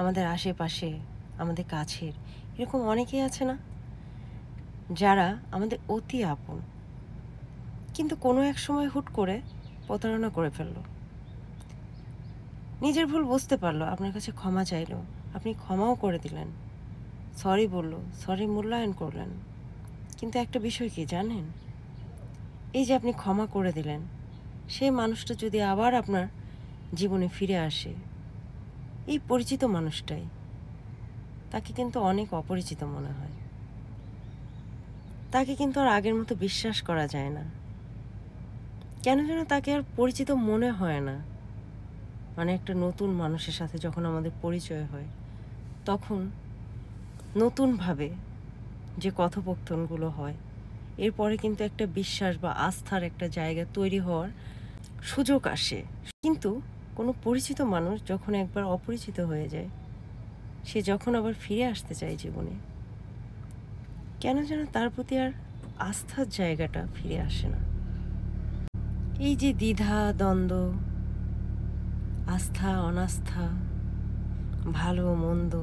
আমাদের আশেপাশে, আমাদের কাছের এরকম অনেকেই আছে না? যারা আমাদের অতি আপন। কিন্তু কোনো এক সময় হুট করে প্রতারণা করে ফেলল। নিজের ভুল বুঝতে পারলো, আপনার কাছে ক্ষমা চাইলো, আপনি ক্ষমাও করে দিলেন, সরি বলল, সরি মূল্যায়ন করলেন। কিন্তু একটা বিষয় কি জানেন? এই যে আপনি ক্ষমা করে দিলেন, সেই মানুষটা যদি আবার আপনার জীবনে ফিরে আসে, এই পরিচিত মানুষটাই, তাকে কিন্তু অনেক অপরিচিত মনে হয়। তাকে কিন্তু আর আগের মতো বিশ্বাস করা যায় না। কেন যেন তাকে আর পরিচিত মনে হয় না। মানে একটা নতুন মানুষের সাথে যখন আমাদের পরিচয় হয়, তখন নতুনভাবে যে কথোপকথনগুলো হয়, এরপরে কিন্তু একটা বিশ্বাস বা আস্থার একটা জায়গা তৈরি হওয়ার সুযোগ আসে। কিন্তু কোনো পরিচিত মানুষ যখন একবার অপরিচিত হয়ে যায়, সে যখন আবার ফিরে আসতে চায় জীবনে, কেন যেন তার প্রতি আর আস্থার জায়গাটা ফিরে আসে না। এই যে দ্বিধা দ্বন্দ্ব, আস্থা অনাস্থা, ভালো মন্দ,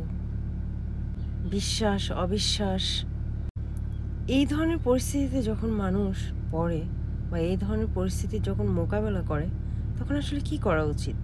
বিশ্বাস অবিশ্বাস, এই ধরনের পরিস্থিতিতে যখন মানুষ পড়ে বা এই ধরনের পরিস্থিতির যখন মোকাবেলা করে, তখন আসলে কি করা উচিত?